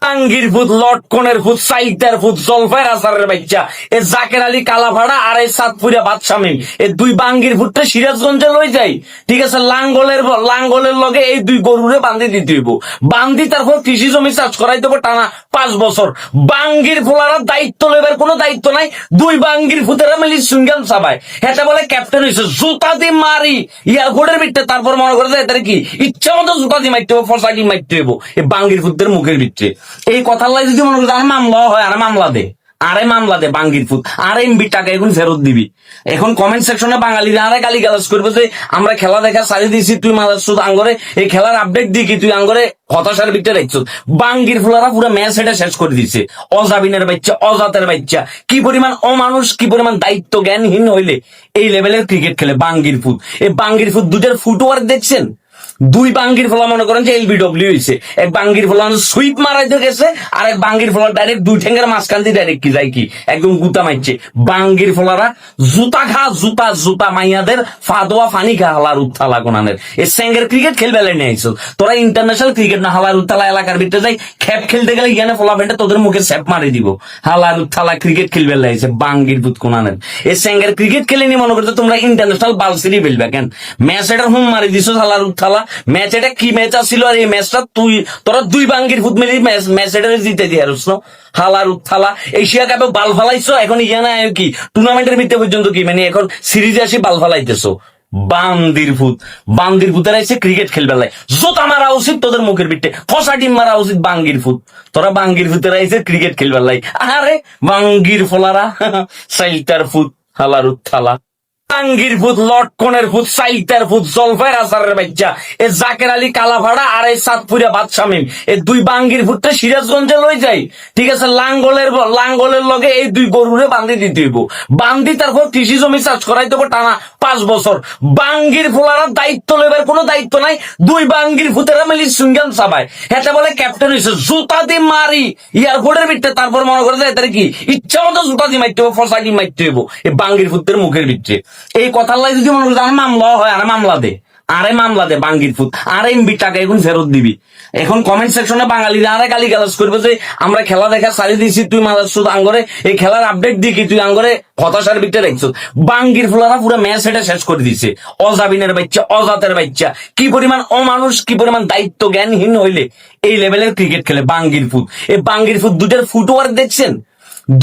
টাঙ্গির ভূত, লটকনের ভূত, সাইতার ভূত, জলফাইয়ের আসারের বাচ্চা, এ জাকের আলী কালাভাড়া আর এই সাতপুরিয়া বাদশামিম, এই দুই বাঙ্গির ভূতটা সিরাজগঞ্জে লই যাই। ঠিক আছে, লাঙ্গলের লগে এই দুই গরুরে বান্ধি দিতে হইব। বান্ধি তারপর কৃষি জমি চাষ করাই দেবো টানা 5 বছর। বাঙ্গির ফোলারা দায়িত্ব লেবার কোনো দায়িত্ব নাই। দুই বাঙ্গির ভূতেরা মিলি সুঙ্গাম চাবায়। হেটা বলে ক্যাপ্টেন হয়েছে, জুতা দিয়ে মারি এয়ারপোর্টের ভিতরে। তারপর মনে করে যায় তার কি ইচ্ছা মতো জুতা দিয়ে মারতে হবে, ফসা দিয়ে মারতে হইব এই বাঙ্গির ভূতদের মুখের ভিতরে। এই কথার লাই যদি মনে করছে আর মামলা হয়, আর মামলা দে, আরে মামলা দে বাঙ্গির ফুট, আর এমবি টাকা এখন ফেরত দিবি। এখন কমেন্ট সেকশনে বাঙালিরা আরে গালি গালাজ করবে যে আমরা খেলা দেখা সারি দিয়েছি, তুই মাদার সুদ আঙ্গরে এই খেলার আপডেট দিয়ে কি তুই আঙ্গরে হতাশার ভিতরে রাখছো। বাঙ্গির ফুলারা পুরো ম্যাচ এটা শেষ করে দিচ্ছে। অজাবিনের বাচ্চা, অজাতের বাচ্চা, কি পরিমাণ অমানুষ, কি পরিমাণ দায়িত্ব জ্ঞানহীন হইলে এই লেভেলের ক্রিকেট খেলে বাঙ্গির ফুট। এই বাঙ্গির ফুট দুটার ফুটওয়ার্ক দেখছেন। দুই বাঙ্গির ফলা মনে করেন যে এলবিডব্লিউ হয়েছে। এক বাঙ্গির ফলা সুইপ মারাইতে গেছে, আর এক বাঙ্গির ফলা ডাইরেক্ট দুই ঠেঙ্গের মাঝখান দিয়ে ডাইরেক্ট কি যায় কি একদম গুতা মারছে। বাঙ্গির ফলারা জুতা খা, জুতা জুতা মাইয়াদের ফাদোয়া ফানি খা হালার উত্থালা কোনানের। এই স্যাঙ্গের ক্রিকেট খেলবে নিয়ে আইসো তোরা, ইন্টারন্যাশনাল ক্রিকেট না হালার উত্থালা এলাকার ভিতরে যাই খেপ খেলতে গেলে ইয়ানে ফলা ভেন্টে তোদের মুখে স্যাপ মারি দিব। হালার উত্থালা ক্রিকেট খেলবে লাইছে বাঙ্গির ভূত কোনানের। এই স্যাঙ্গের ক্রিকেট খেলে নি মনে করতে তোমরা ইন্টারন্যাশনাল বালসিরি বেলবে কেন? ম্যাচ এটা হুম মারি দিছো হালার উত্থালা। ম্যাচ এটা কি ম্যাচ আসছিল, আর এই ম্যাচটা তোরা দুই বাঙ্গির ফুট মিলি ম্যাচ এটা জিতে দিয়ে হারছ হালার উত্থালা। এশিয়া কাপে বাল ফালাইছো, এখন ইয়ানা কি টুর্নামেন্টের ভিতরে পর্যন্ত কি মানে এখন সিরিজে আসি বাল ফালাইতেছো। বান্দির ভূতেরা এসে ক্রিকেট খেলবে লাই, জোতা মারা উচিত তোদের মুখের পিঠে, ফসা ডিম মারা উচিত বাঙ্গির ফুট। তোরা বাঙ্গির ভূতেরা এসে ক্রিকেট খেলবে লাই, আরে বাঙ্গির ফোলারা সাইলটার ফুট হালার উত্থালা। টাঙ্গির ভূত, লটকনের ভূত, সাইতার ভূত, জলফাইয়ের আসারের বাচ্চা, এ জাকের আলী কালাভাড়া আর এই সাতপুরিয়া বাদশামিম, এই দুই বাঙ্গির ভূতটা সিরাজগঞ্জে লই যাই। ঠিক আছে, লাঙ্গলের লগে এই দুই গরুরে বান্ধি দিতে হইব। বান্ধি তারপর কৃষি জমি চাষ করাই দেবো টানা 5 বছর। বাঙ্গির ফোলারা দায়িত্ব লেবার কোনো দায়িত্ব নাই। দুই বাঙ্গির ভূতেরা মিলি সুঙ্গাম চাবায়। হেটা বলে ক্যাপ্টেন হয়েছে, জুতা দিয়ে মারি এয়ারপোর্টের ভিতরে। তারপর মনে করে যায় তার কি ইচ্ছা মতো জুতা দিয়ে মারতে হবে, ফসা দিয়ে মারতে হইব এই বাঙ্গির ভূতের মুখের ভিতরে। এই কথার লাই যদি মনে করছে আর মামলা হয়, আর মামলা দে, আরে মামলা দে বাঙ্গির ফুট, আর এমবি টাকা এখন ফেরত দিবি। এখন কমেন্ট সেকশনে বাঙালিরা আরে গালি গালাজ করবে যে আমরা খেলা দেখা সারি দিয়েছি, তুই মাদার সুদ আঙ্গরে এই খেলার আপডেট দিয়ে কি তুই আঙ্গরে হতাশার ভিতরে রাখছো। বাঙ্গির ফুলারা পুরো ম্যাচ এটা শেষ করে দিচ্ছে। অজাবিনের বাচ্চা, অজাতের বাচ্চা, কি পরিমাণ অমানুষ, কি পরিমাণ দায়িত্ব জ্ঞানহীন হইলে এই লেভেলের ক্রিকেট খেলে বাঙ্গির ফুট। এই বাঙ্গির ফুট দুটার ফুটওয়ার্ক দেখছেন।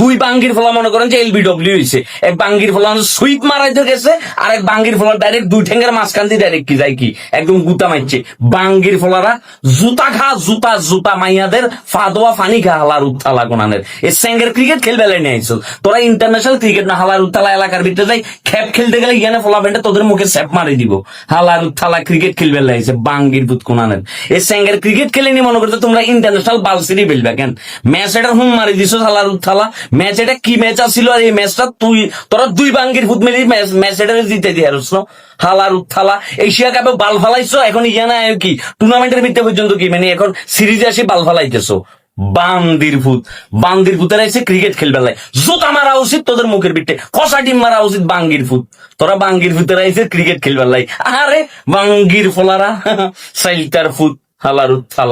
দুই বাঙ্গির ফলা মনে করেন যে এলবিডব্লিউ হয়েছে। এক বাঙ্গির ফলা সুইপ মারাইতে গেছে, আর এক বাঙ্গির ফলা ডাইরেক্ট দুই ঠেঙ্গের মাঝখান দিয়ে ডাইরেক্ট কি যায় কি একদম গুতা মারছে। বাঙ্গির ফলারা জুতা খা, জুতা জুতা মাইয়াদের ফাদোয়া ফানি খা হালার উত্থালা কোনানের। এই স্যাঙ্গের ক্রিকেট খেলবে নিয়ে আইসো তোরা, ইন্টারন্যাশনাল ক্রিকেট না হালার উত্থালা এলাকার ভিতরে যাই খেপ খেলতে গেলে ইয়ানে ফলা ভেন্টে তোদের মুখে স্যাপ মারি দিব। হালার উত্থালা ক্রিকেট খেলবে লাইছে বাঙ্গির ভূত কোনানের। এই স্যাঙ্গের ক্রিকেট খেলে নি মনে করতে তোমরা ইন্টারন্যাশনাল বালসিরি বেলবে কেন? ম্যাচ এটা হুম মারি দিছো হালার উত্থালা। ম্যাচ এটা কি ম্যাচ আসছিল, আর এই ম্যাচটা তোরা দুই বাঙ্গির ফুট মিলি ম্যাচ এটা জিতে দিয়ে হারছ হালার উত্থালা। এশিয়া কাপে বাল ফালাইছো, এখন ইয়ানা কি টুর্নামেন্টের ভিতরে পর্যন্ত কি মানে এখন সিরিজে আসি বাল ফালাইতেছো। বান্দির ভূতেরা এসে ক্রিকেট খেলবে লাই, জোতা মারা উচিত তোদের মুখের পিঠে, ফসা ডিম মারা উচিত বাঙ্গির ফুট। তোরা বাঙ্গির ভূতেরা এসে ক্রিকেট খেলবে লাই, আরে বাঙ্গির ফোলারা সাইলটার ফুট হালার উত্থালা।